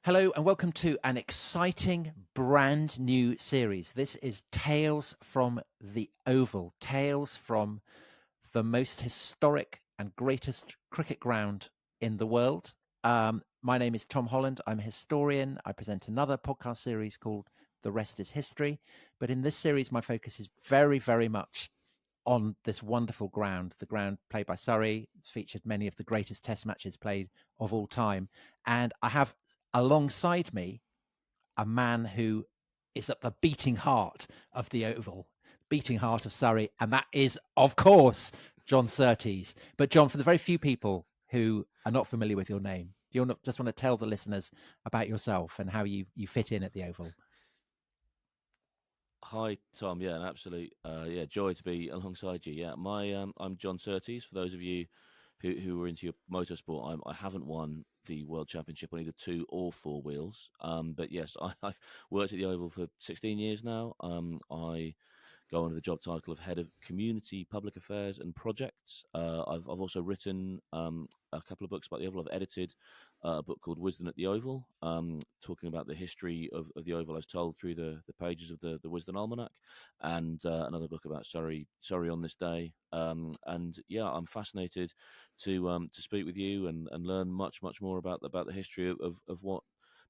Hello and welcome to an exciting brand new series. This is Tales from the Oval, tales from the most historic and greatest cricket ground in the world. My name is Tom Holland. I'm a historian. I present another podcast series called The Rest is History. But in this series, my focus is very, very much on this wonderful ground, the ground played by Surrey. It's featured many of the greatest test matches played of all time. And I have alongside me a man who is at the beating heart of the Oval, beating heart of Surrey, and that is, of course, Jon Surtees. But John, for the very few people who are not familiar with your name, do you just want to tell the listeners about yourself and how you fit in at the Oval? Hi, Tom. Yeah, an absolute joy to be alongside you. Yeah, I'm Jon Surtees. For those of you who are into your motorsport, I haven't won the World Championship on either two or four wheels. But yes, I've worked at the Oval for 16 years now. I go under the job title of Head of Community Public Affairs and Projects. I've also written a couple of books about the Oval. I've edited a book called Wisdom at the Oval, talking about the history of the Oval as told through the pages of the Wisdom Almanac, and another book about Surrey on this day. And yeah, I'm fascinated to speak with you and learn much more about the history of what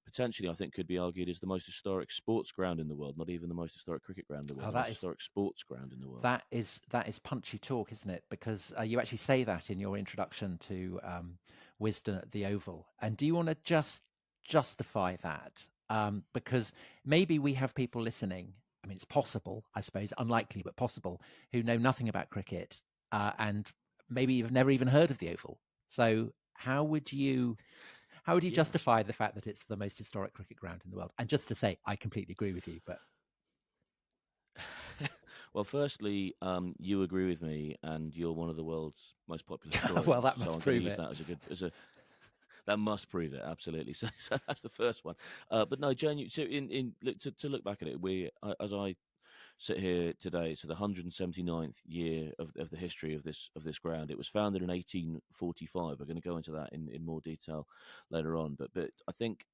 potentially I think could be argued is the most historic sports ground in the world, not even the most historic cricket ground in the world, Oh, the most historic sports ground in the world. that is punchy talk, isn't it? Because you actually say that in your introduction to Wisdom at the Oval. And do you want to just justify that? Because maybe we have people listening. I mean, it's possible, I suppose, unlikely but possible, who know nothing about cricket and maybe you've never even heard of the Oval. So how would you Yeah, justify the fact that it's the most historic cricket ground in the world? And just to say, I completely agree with you, but well, firstly, you agree with me, and you're one of the world's most popular well, historians. that So must I'm going to prove use it. that as a that must prove it absolutely. So that's the first one. But no, genuine. So to look back at it, as I sit here today, so the 179th year of the history of this ground. It was founded in 1845. We're going to go into that in more detail later on. But I think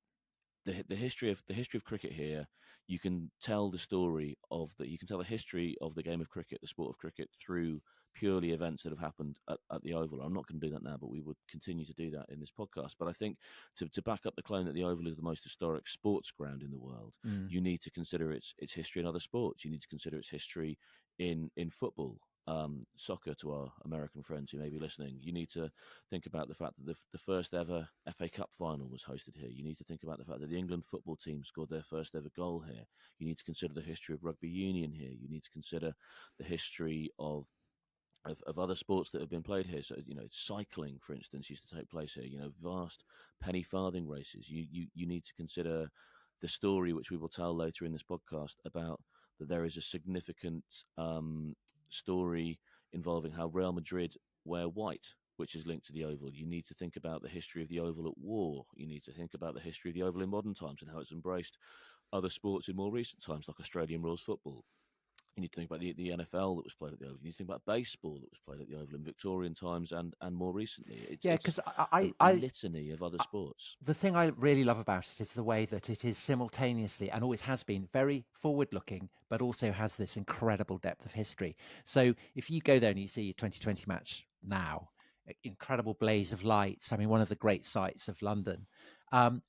the history of cricket here, you can tell the story of you can tell the history of the game of cricket, the sport of cricket, through purely events that have happened at the Oval. I'm not going to do that now, but we would continue to do that in this podcast. But I think to back up the claim that the Oval is the most historic sports ground in the world, Mm. you need to consider its history in other sports. You need to consider its history in football. Soccer, to our American friends who may be listening, you need to think about the fact that the first ever FA Cup final was hosted here. You need to think about the fact that the England football team scored their first ever goal here. You need to consider the history of rugby union here. You need to consider the history of other sports that have been played here. So, cycling, for instance, used to take place here. Vast penny farthing races. You need to consider the story, which we will tell later in this podcast, about that there is a significant story involving how Real Madrid wear white, which is linked to the Oval. You need to think about the history of the Oval at war. You need to think about the history of the Oval in modern times and how it's embraced other sports in more recent times, like Australian rules football. You need to think about the NFL that was played at the Oval. You need to think about baseball that was played at the Oval in Victorian times and more recently. It's Yeah, it's because a litany of other sports. the thing I really love about it is the way that it is simultaneously and always has been very forward looking, but also has this incredible depth of history. So if you go there and you see a 2020 match now, incredible blaze of lights, I mean, one of the great sights of London. Um,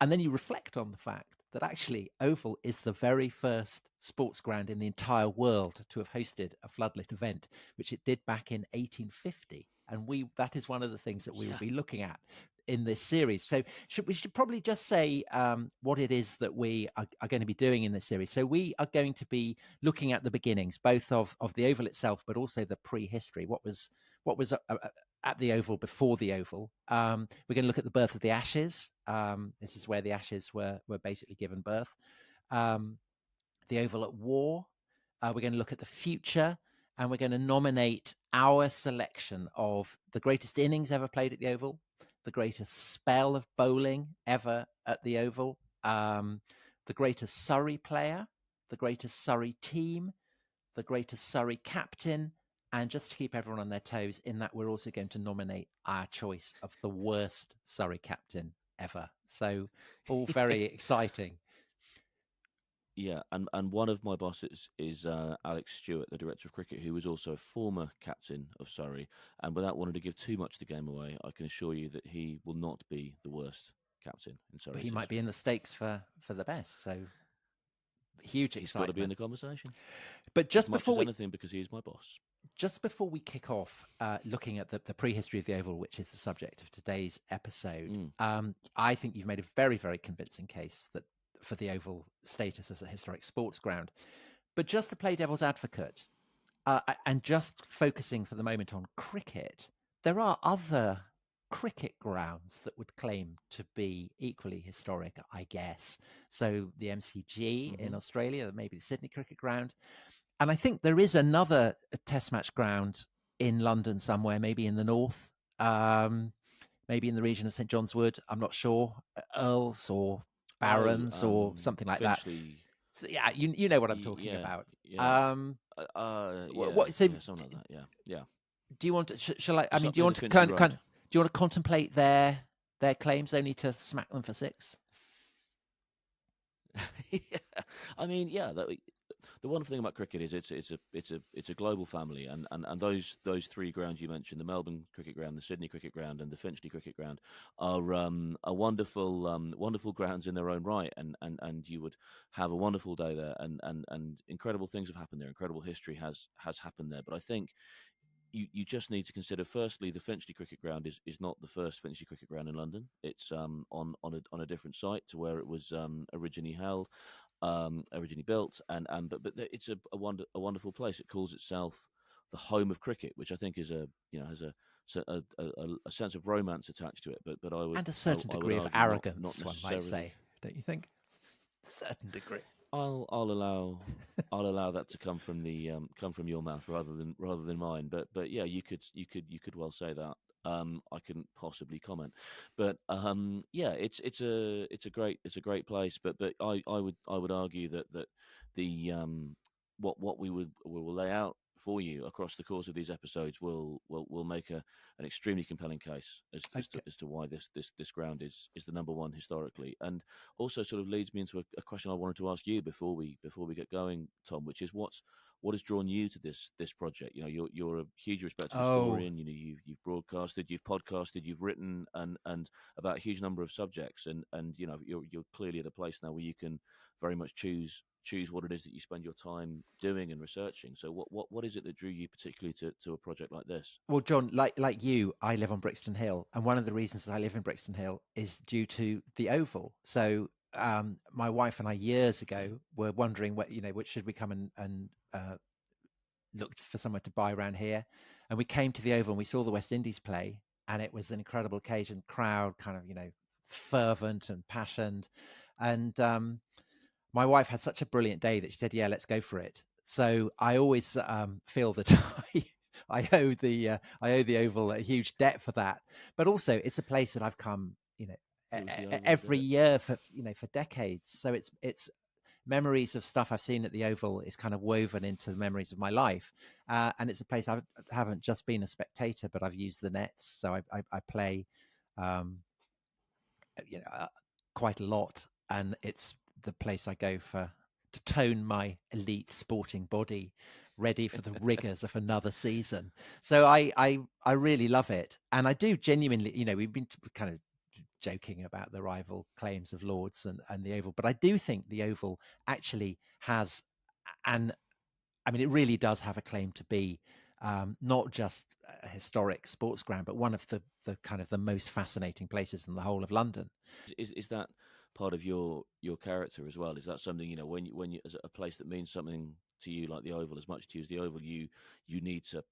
and then you reflect on the fact that actually Oval is the very first sports ground in the entire world to have hosted a floodlit event, which it did back in 1850. And that is one of the things that we will Yeah, be looking at in this series. So we should probably just say what it is that we are going to be doing in this series. So we are going to be looking at the beginnings, both of the Oval itself, but also the prehistory. What was at the Oval before the Oval. We're going to look at the birth of the Ashes. This is where the Ashes were basically given birth. Um, the Oval at war. We're going to look at the future, and we're going to nominate our selection of the greatest innings ever played at the Oval, the greatest spell of bowling ever at the Oval, the greatest Surrey player, the greatest Surrey team, the greatest Surrey captain, and just to keep everyone on their toes, in that we're also going to nominate our choice of the worst Surrey captain ever. So all very exciting. Yeah, and one of my bosses is Alex Stewart, the director of cricket, who was also a former captain of Surrey. And without wanting to give too much of the game away, I can assure you that he will not be the worst captain in But Surrey's he might be history. in the stakes for the best. So huge He's got to be in excitement. the conversation But as much as anything because he is my boss. just before we kick off, looking at the prehistory of the Oval, which is the subject of today's episode, I think you've made a very, very convincing case that for the Oval status as a historic sports ground. But just to play devil's advocate, and just focusing for the moment on cricket, there are other cricket grounds that would claim to be equally historic, I guess. So the MCG in Australia, maybe the Sydney Cricket Ground. And I think there is another test match ground in London somewhere, maybe in the north, maybe in the region of St John's Wood. I'm not sure, Earls or Barons or something like that. Finchley. So, yeah, you know what I'm talking Yeah, about. yeah, So yeah, something like that. Yeah. do you want to? Shall I? I mean, do you Near the want to Finchley Road. do you want to contemplate their claims only to smack them for six? Yeah. I mean, yeah. The wonderful thing about cricket is it's a global family, and those three grounds you mentioned, the Melbourne Cricket Ground, the Sydney Cricket Ground, and the Finchley Cricket Ground, are wonderful grounds in their own right, and you would have a wonderful day there, and incredible things have happened there, incredible history has happened there. But I think you just need to consider, firstly, the Finchley Cricket Ground is not the first Finchley Cricket Ground in London. It's on a different site to where it was originally held, originally built, but it's a wonderful place. It calls itself the home of cricket, which I think is has a sense of romance attached to it. But I would And a certain I would degree of argue not arrogance, one might necessarily. say, don't you think? Certain degree. I'll allow that to come from come from your mouth rather than mine. But yeah, you could well say that. I couldn't possibly comment, but yeah, it's a great place. But I would argue that the what we will lay out for you across the course of these episodes will make an extremely compelling case as to why this ground is the number one historically, and also sort of leads me into a question I wanted to ask you before we get going, Tom, which is what has drawn you to this project? You know, you're a huge respected historian. You know, you've broadcasted, you've podcasted, you've written, and about a huge number of subjects, and you know, you're clearly at a place now where you can very much choose what it is that you spend your time doing and researching. So what is it that drew you particularly to a project like this? Well, John, like you, I live on Brixton Hill, and one of the reasons that I live in Brixton Hill is due to the Oval. So my wife and I years ago were wondering which should we come and looked for somewhere to buy around here, and we came to the Oval and we saw the West Indies play, and it was an incredible occasion. Crowd kind of fervent and passionate, and my wife had such a brilliant day that she said, "Yeah, let's go for it." So I always feel that I owe the Oval a huge debt for that. But also, it's a place that I've come, It was the Oval that did every it. year for for decades. So it's memories of stuff I've seen at the Oval is kind of woven into the memories of my life, and it's a place I haven't just been a spectator, but I've used the nets. So I play, um, quite a lot, and it's the place I go for to tone my elite sporting body, ready for the rigors of another season. So I really love it, and I do genuinely. We've been kind of joking about the rival claims of Lords and the Oval, but I do think the Oval actually has, and I mean, it really does have a claim to be not just a historic sports ground, but one of the kind of the most fascinating places in the whole of London. Is that part of your character as well? Is that something, when you as a place that means something to you, like the Oval, as much to you as the Oval, you need to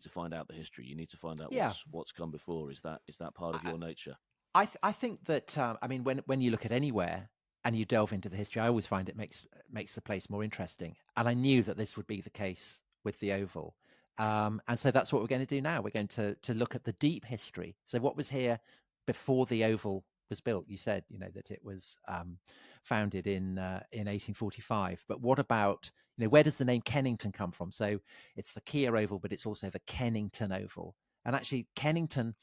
find out the history. You need to find out Yeah, what's come before. Is that part of your nature? I think that I mean, when you look at anywhere and you delve into the history, I always find it makes the place more interesting. And I knew that this would be the case with the Oval, and so that's what we're going to do now. We're going to look at the deep history. So what was here before the Oval was built? You said that it was founded in 1845, but what about where does the name Kennington come from? So it's the Kia Oval, but it's also the Kennington Oval, and actually Kennington.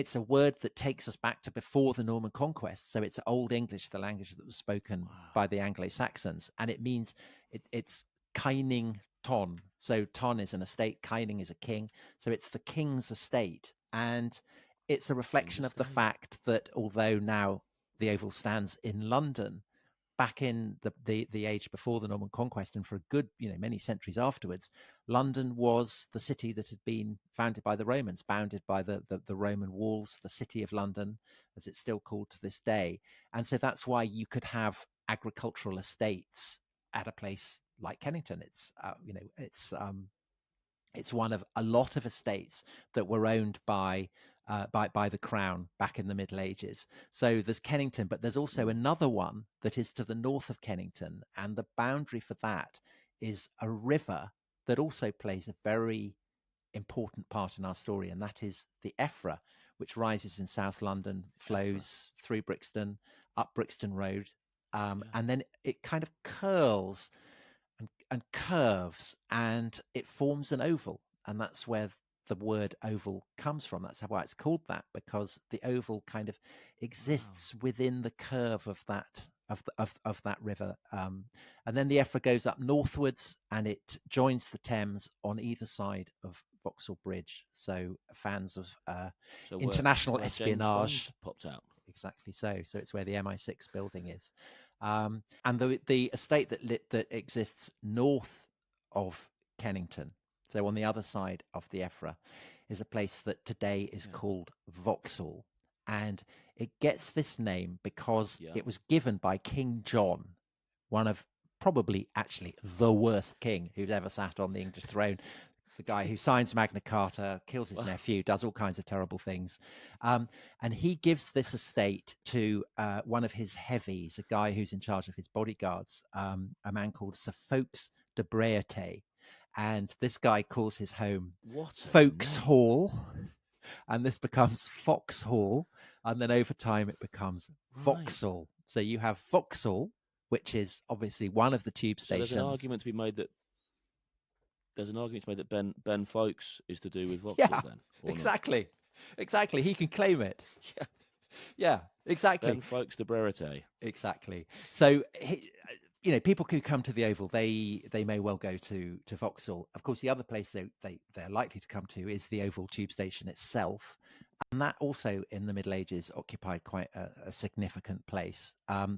it's a word that takes us back to before the Norman conquest. So it's Old English, the language that was spoken by the Anglo-Saxons, and it means it's Kyning ton. So ton is an estate, Kyning is a king. So it's the king's estate, and it's a reflection of the fact that although now the Oval stands in London, back in the age before the Norman conquest, and for a good many centuries afterwards, London was the city that had been founded by the Romans, bounded by the Roman walls, the City of London, as it's still called to this day. And so that's why you could have agricultural estates at a place like Kennington. It's one of a lot of estates that were owned by the crown back in the Middle Ages. So there's Kennington, but there's also another one that is to the north of Kennington, and the boundary for that is a river that also plays a very important part in our story, and that is the Effra, which rises in South London, flows through Brixton, up Brixton Road, and then it kind of curls and curves, and it forms an oval, and that's where the word oval comes from. That's why it's called that, because the oval kind of exists within the curve of that of that river, and then the Effra goes up northwards and it joins the Thames on either side of Vauxhall Bridge. So fans of international where espionage popped out. Exactly so. So it's where the MI6 building is, and the estate that exists north of Kennington, so on the other side of the Effra, is a place that today is called Vauxhall, and it gets this name because it was given by King John, one of probably actually the worst king who's ever sat on the English throne. The guy who signs Magna Carta, kills his nephew, does all kinds of terrible things. And he gives this estate to one of his heavies, a guy who's in charge of his bodyguards, a man called Sir Foakes de Breaute. And this guy calls his home Foakes Hall. And this becomes Foxhall. And then over time it becomes Vauxhall. So you have Vauxhall, which is obviously one of the tube stations. So there's an argument to be made that Ben Foakes is to do with Vauxhall, then. Exactly. Exactly. He can claim it. Yeah, exactly. Ben Foakes de Breaute. Exactly. So, people who come to the Oval, they may well go to Vauxhall. Of course, the other place they're likely to come to is the Oval tube station itself. And that also in the Middle Ages occupied quite a significant place,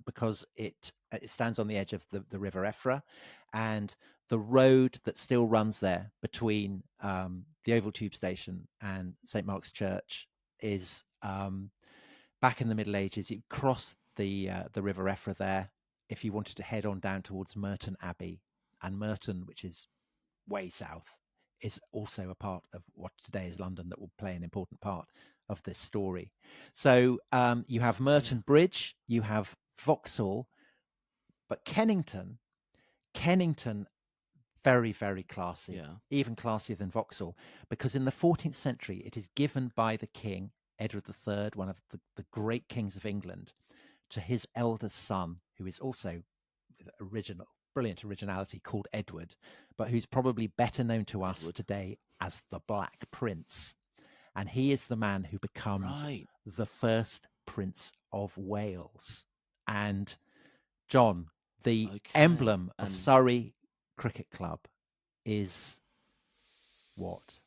because it stands on the edge of the River Effra, and the road that still runs there between the Oval tube station and St. Mark's Church is, back in the Middle Ages, you cross the River Effra there if you wanted to head on down towards Merton Abbey. And Merton, which is way south, is also a part of what today is London that will play an important part of this story. So you have Merton Bridge, you have Vauxhall, but Kennington, very, very classy, even classier than Vauxhall, because in the 14th century, it is given by the king, Edward III, one of the great kings of England, to his eldest son, who is also brilliant originality, called Edward, but who's probably better known to us today as the Black Prince. And he is the man who becomes the first Prince of Wales. And John, the emblem of Surrey Cricket Club is what?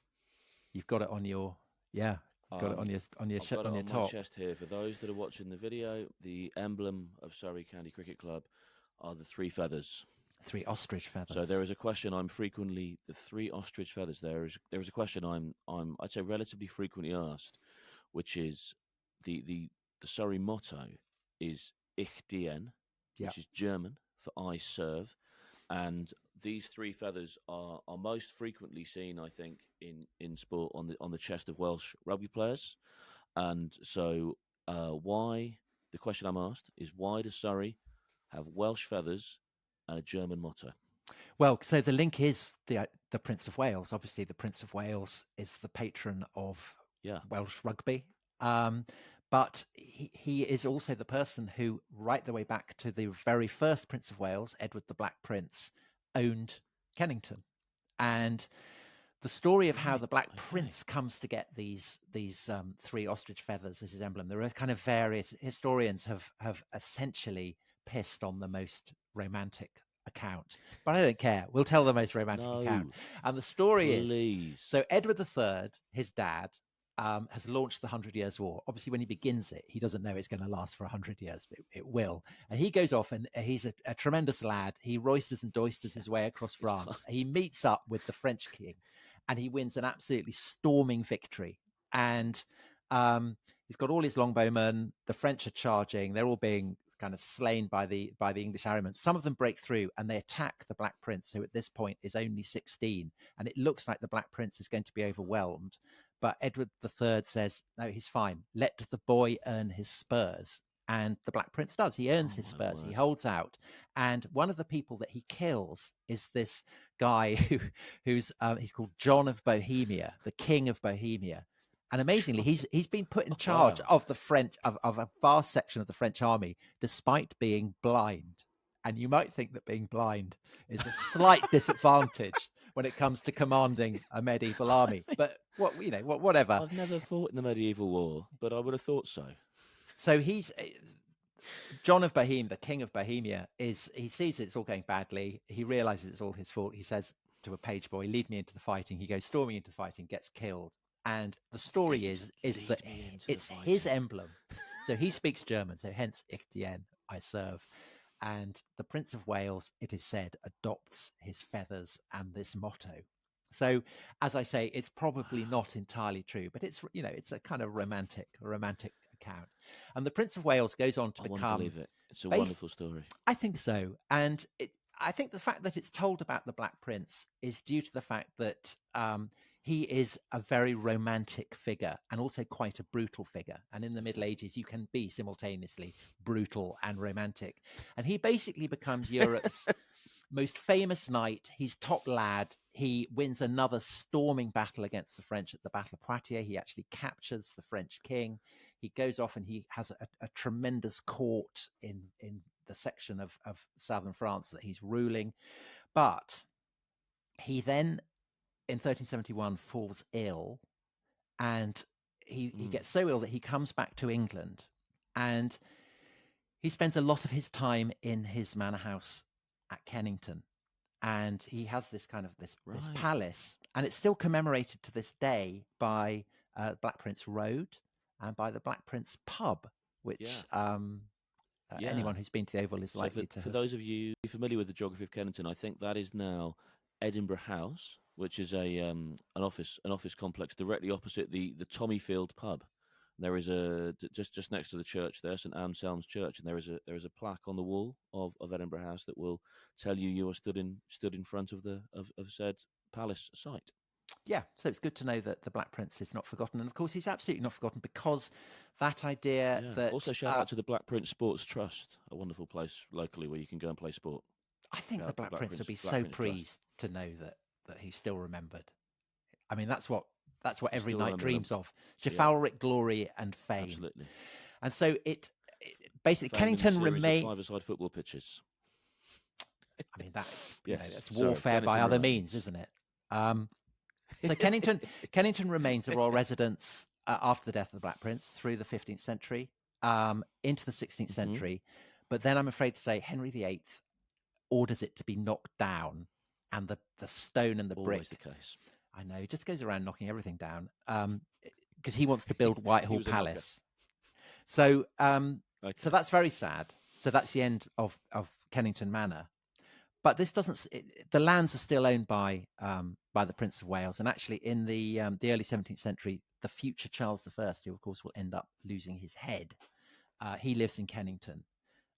You've got it on your got it on your I've got it on top. my chest here. For those that are watching the video, the emblem of Surrey County Cricket Club are the three feathers. Three ostrich feathers. So there is a question I'm frequently the three ostrich feathers. There is a question I'd say relatively frequently asked, which is the Surrey motto is Ich dien, which is German for I serve, and these three feathers are most frequently seen, I think, in sport on the chest of Welsh rugby players. And so why the question I'm asked is, why does Surrey have Welsh feathers and a German motto? Well, so the link is the Prince of Wales. Obviously, the Prince of Wales is the patron of Welsh rugby. But he is also the person who, right the way back to the very first Prince of Wales, Edward the Black Prince, owned Kennington. And the story of how Right. the Black Okay. Prince comes to get these three ostrich feathers as his emblem. There are kind of various historians have essentially pissed on the most romantic account, but I don't care. We'll tell the most romantic account. No, And the story is, please. so Edward III, his dad, has launched the 100 Years' War. Obviously, when he begins it, he doesn't know it's going to last for 100 years, but it will. And he goes off, and he's a tremendous lad. He roisters and doisters his way across France. He meets up with the French king, and he wins an absolutely storming victory. And he's got all his longbowmen. The French are charging. They're all being kind of slain by the English armament. Some of them break through and they attack the Black Prince, who at this point is only 16. And it looks like the Black Prince is going to be overwhelmed. But Edward III says, no, he's fine. Let the boy earn his spurs. And the Black Prince does. He earns his spurs. He holds out. And one of the people that he kills is this guy who's he's called John of Bohemia, the King of Bohemia. And amazingly, he's been put in charge of the French of a vast section of the French army, despite being blind. And you might think that being blind is a slight disadvantage when it comes to commanding a medieval army. But whatever. I've never fought in the medieval war, but I would have thought so. So he's John of Bohemia, the King of Bohemia. He sees it's all going badly. He realizes it's all his fault. He says to a page boy, "Lead me into the fighting." He goes storming into the fighting, gets killed. And the story is that it's his emblem. So he speaks German, so hence Ich dien, I serve. And the Prince of Wales, it is said, adopts his feathers and this motto. So, as I say, it's probably not entirely true, but it's a kind of romantic account. And the Prince of Wales goes on to become. I believe it. It's a wonderful story. I think so, and I think the fact that it's told about the Black Prince is due to the fact that he is a very romantic figure and also quite a brutal figure. And in the Middle Ages, you can be simultaneously brutal and romantic. And he basically becomes Europe's most famous knight. He's top lad. He wins another storming battle against the French at the Battle of Poitiers. He actually captures the French king. He goes off and he has a tremendous court in the section of southern France that he's ruling. But he then, in 1371, falls ill, and he gets so ill that he comes back to England, and he spends a lot of his time in his manor house at Kennington, and he has this kind of this palace, and it's still commemorated to this day by Black Prince Road and by the Black Prince pub, which anyone who's been to the Oval is likely to. For those of you familiar with the geography of Kennington, I think that is now Edinburgh House, which is an office complex directly opposite the Tommyfield pub. There is just next to the church there, St Anselm's Church, and there is a plaque on the wall of Edinburgh House that will tell you are stood in front of said palace site. Yeah, so it's good to know that the Black Prince is not forgotten, and of course he's absolutely not forgotten, because that idea that also shout out to the Black Prince Sports Trust, a wonderful place locally where you can go and play sport. I think the Black Prince would be so pleased to know that he's still remembered. I mean, that's what every knight dreams of: chivalric glory and fame. Absolutely. And so it basically Kennington remains 5-a-side football pitches. I mean, that's warfare by other means, isn't it? So Kennington remains a royal residence after the death of the Black Prince through the 15th century, into the 16th century. But then I'm afraid to say Henry VIII orders it to be knocked down, and the stone and the brick. Always the case. I know, he just goes around knocking everything down because he wants to build Whitehall Palace. So so that's very sad. So that's the end of Kennington Manor. But this doesn't. The lands are still owned by the Prince of Wales, and actually in the early 17th century, the future Charles I, who of course will end up losing his head, he lives in Kennington,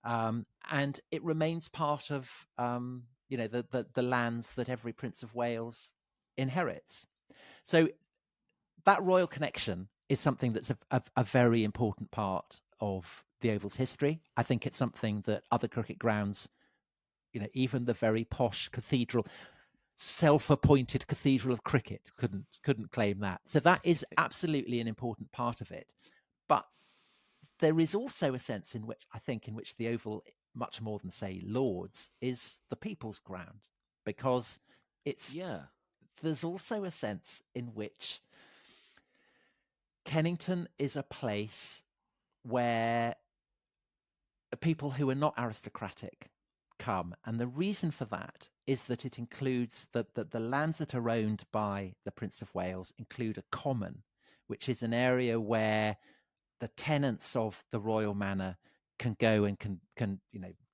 and it remains part of the lands that every Prince of Wales inherits. So that royal connection is something that's a very important part of the Oval's history. I think it's something that other cricket grounds, even the very posh cathedral, self-appointed cathedral of cricket, couldn't claim that. So that is absolutely an important part of it. But there is also a sense in which the Oval, much more than say Lords, is the people's ground, because it's there's also a sense in which Kennington is a place where people who are not aristocratic come. And the reason for that is that it includes the lands that are owned by the Prince of Wales include a common, which is an area where the tenants of the royal manor can go and can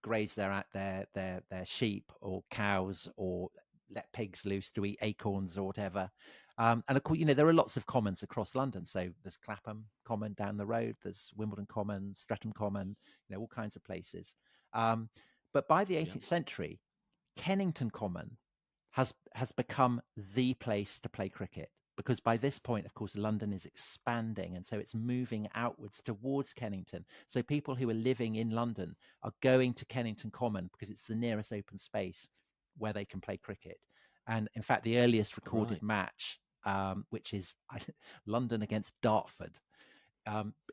graze their sheep or cows, or let pigs loose to eat acorns or whatever. And of course, there are lots of commons across London. So there's Clapham Common down the road, there's Wimbledon Common, Streatham Common, all kinds of places. But by the 18th century, Kennington Common has become the place to play cricket, because by this point, of course, London is expanding, and so it's moving outwards towards Kennington. So people who are living in London are going to Kennington Common because it's the nearest open space where they can play cricket. And in fact, the earliest recorded match, which is London against Dartford,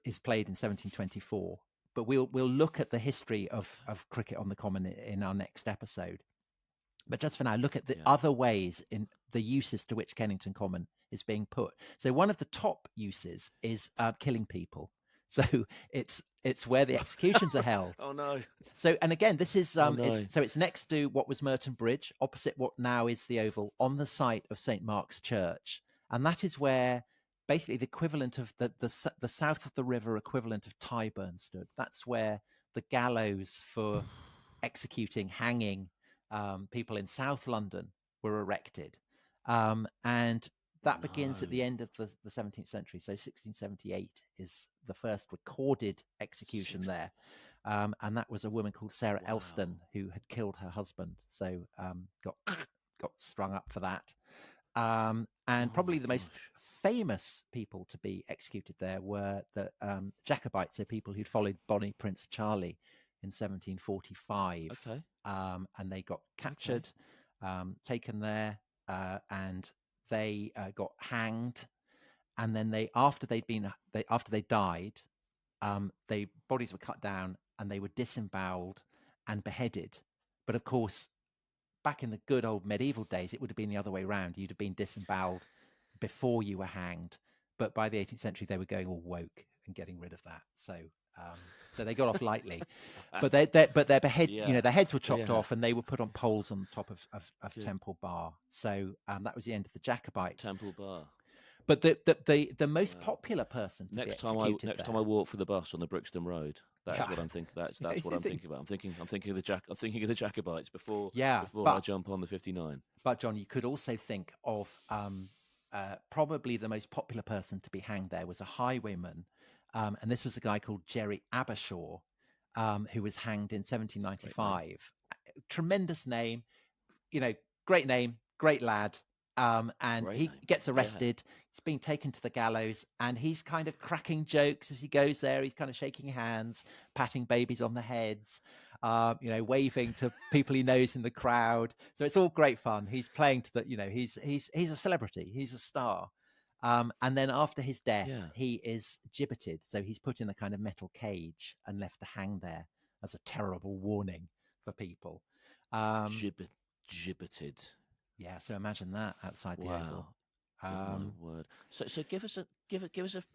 is played in 1724. But we'll look at the history of cricket on the Common in our next episode. But just for now, look at the other ways in the uses to which Kennington Common is being put. So one of the top uses is killing people. So it's where the executions are held. Oh no! So, and again, this is it's next to what was Merton Bridge, opposite what now is the Oval, on the site of St. Mark's Church, and that is where basically the equivalent of the south of the river equivalent of Tyburn stood. That's where the gallows for executing, hanging people in South London were erected. And that begins at the end of the 17th century. So 1678 is the first recorded execution there. And that was a woman called Sarah Elston who had killed her husband. So got strung up for that. And probably the most famous people to be executed there were the Jacobites, so people who'd followed Bonnie Prince Charlie in 1745. Okay. And they got captured, taken there, and they got hanged. And then after they died, their bodies were cut down and they were disemboweled and beheaded. But of course, back in the good old medieval days, it would have been the other way around. You'd have been disemboweled before you were hanged. But by the 18th century, they were going all woke and getting rid of that. So they got off lightly. But their their heads were chopped off and they were put on poles on the top of Temple Bar. So that was the end of the Jacobites. Temple Bar. But the most popular person to next be executed time I walk for the bus on the Brixton Road, that's what I'm thinking. That's what I'm thinking about. I'm thinking of the Jacobites before I jump on the 59. But John, you could also think of probably the most popular person to be hanged there was a highwayman, and this was a guy called Jerry Abershaw, who was hanged in 1795. Tremendous name, great name, great lad. And he gets arrested. He's being taken to the gallows, and he's kind of cracking jokes as he goes there. He's kind of shaking hands, patting babies on the heads, waving to people he knows in the crowd. So it's all great fun. He's playing to the, he's a celebrity. He's a star. And then after his death, he is gibbeted. So he's put in a kind of metal cage and left to hang there as a terrible warning for people. Gibbeted. Yeah, so imagine that outside the Oval. My word. So give us a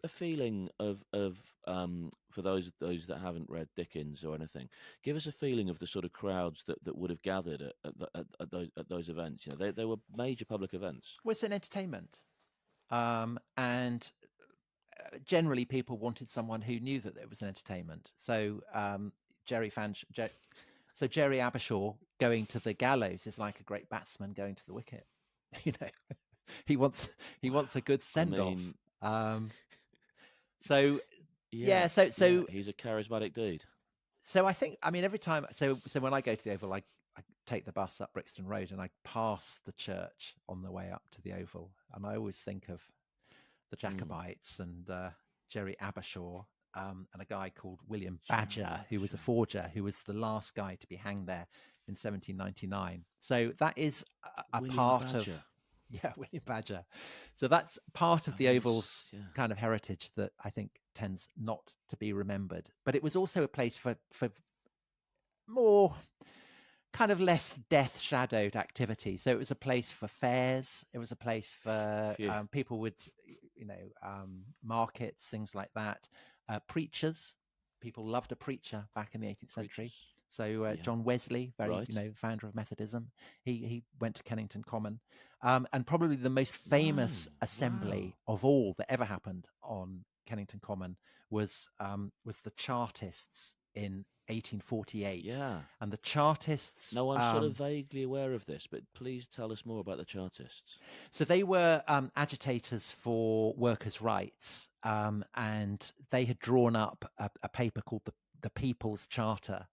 feeling of for those that haven't read Dickens or anything. Give us a feeling of the sort of crowds that would have gathered at those events. They were major public events. Well, it's an entertainment, and generally people wanted someone who knew that it was an entertainment. So Jerry Abershaw going to the gallows is like a great batsman going to the wicket. He wants a good send off. So he's a charismatic dude. So I think, every time, so when I go to the Oval, I take the bus up Brixton Road and I pass the church on the way up to the Oval, and I always think of the Jacobites and Jerry Abershaw. And a guy called William Badger, who was a forger, who was the last guy to be hanged there in 1799. So that is a part Badger. William Badger. So that's part of the Oval's kind of heritage that I think tends not to be remembered. But it was also a place for more kind of less death shadowed activity. So it was a place for fairs. It was a place for Phew. people would, markets, things like that. Preachers, people loved a preacher back in the 18th century. Preachers. So Yeah. John Wesley, very Right. founder of Methodism, he went to Kennington Common, and probably the most No. famous Wow. assembly of all that ever happened on Kennington Common was the Chartists in 1848, Yeah. and the Chartists. No, I'm sort of vaguely aware of this, but please tell us more about the Chartists. So they were agitators for workers' rights, and they had drawn up a paper called the People's Charter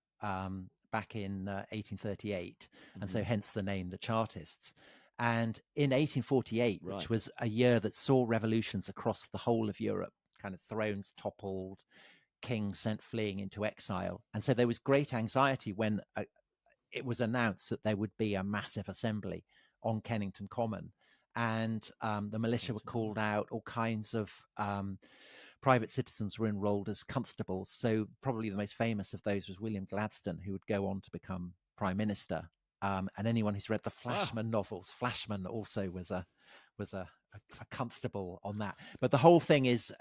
back in 1838, and so Mhm. hence the name the Chartists. And in 1848, Right. which was a year that saw revolutions across the whole of Europe, kind of thrones toppled, kings sent fleeing into exile, and so there was great anxiety when it was announced that there would be a massive assembly on Kennington Common, and the militia were Kennington called Common. out. All kinds of private citizens were enrolled as constables. So probably the most famous of those was William Gladstone, who would go on to become prime minister. And anyone who's read the Wow. Flashman novels, Flashman also was a constable on that. But the whole thing is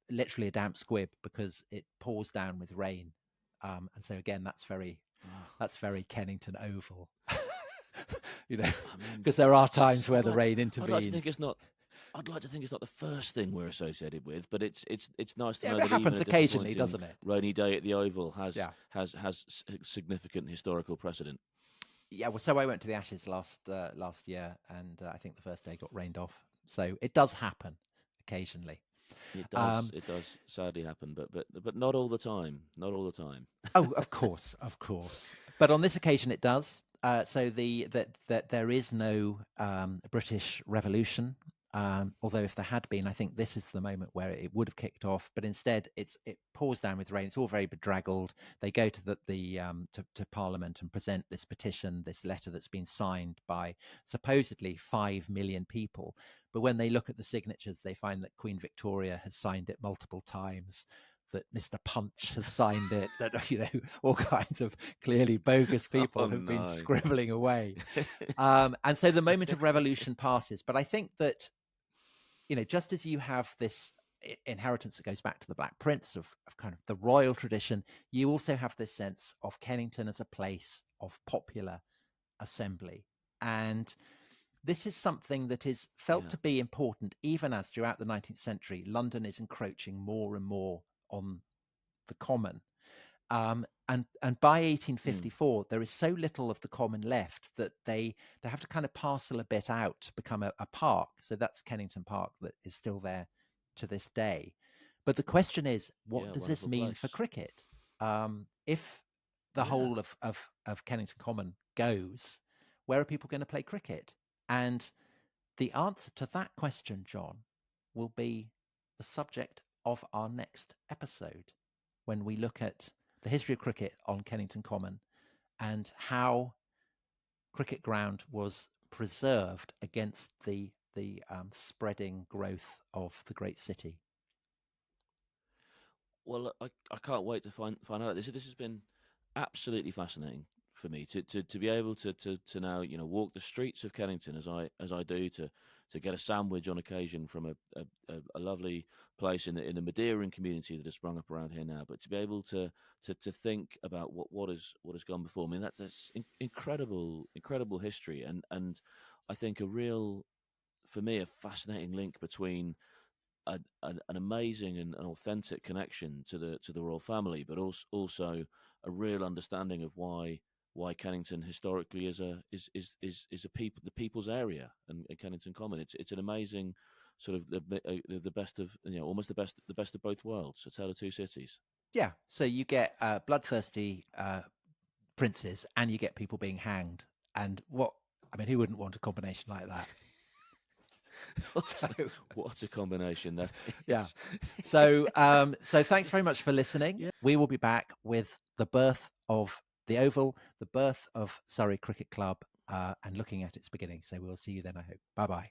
literally a damp squib because it pours down with rain, and so again that's very Kennington Oval. I mean, Because there are times where I'd the like, rain I'd like to think intervenes. it's not. I'd like to think it's not the first thing we're associated with, but it's nice to Yeah, know but it that even happens a occasionally, disappointing doesn't it? rainy day at the Oval Yeah. has significant historical precedent. Yeah, well, so I went to the Ashes last year, and I think the first day got rained off. So it does happen occasionally. It does sadly happen, but not all the time. Not all the time. Oh, of course, of course. But on this occasion, it does. So that there is no British Revolution. Although if there had been, I think this is the moment where it would have kicked off. But instead, it pours down with rain. It's all very bedraggled. They go to to Parliament and present this petition, this letter that's been signed by supposedly 5 million people. But when they look at the signatures, they find that Queen Victoria has signed it multiple times, that Mr. Punch has signed it, that all kinds of clearly bogus people Oh have been no. scribbling away. And so the moment of revolution passes. But I think that, just as you have this inheritance that goes back to the Black Prince of kind of the royal tradition, you also have this sense of Kennington as a place of popular assembly. And this is something that is felt Yeah. to be important, even as throughout the 19th century, London is encroaching more and more on the common. And by 1854, there is so little of the common left that they have to kind of parcel a bit out to become a park. So that's Kennington Park that is still there to this day. But the question is, what Yeah. does this Wonderful mean for place. cricket? If the Yeah. whole of Kennington Common goes, where are people going to play cricket? And the answer to that question, John, will be the subject of our next episode when we look at the history of cricket on Kennington Common and how cricket ground was preserved against the spreading growth of the great city. Well, I can't wait to find out. This has been absolutely fascinating for me to be able to now walk the streets of Kennington as I do to get a sandwich on occasion from a lovely place in the Madeiran community that has sprung up around here now. But to be able to think about what has gone before. I mean that's incredible history and I think a real, for me, a fascinating link between an amazing and an authentic connection to the royal family, but also a real understanding of why Kennington historically is a the people's area, and Kennington Common. It's an amazing sort of the best of almost the best of both worlds. A tale of two cities. Yeah, so you get bloodthirsty princes and you get people being hanged. And who wouldn't want a combination like that? So What a combination that is. yeah. So thanks very much for listening. Yeah. We will be back with the birth of the Oval, the birth of Surrey Cricket Club, and looking at its beginning. So we'll see you then, I hope. Bye bye.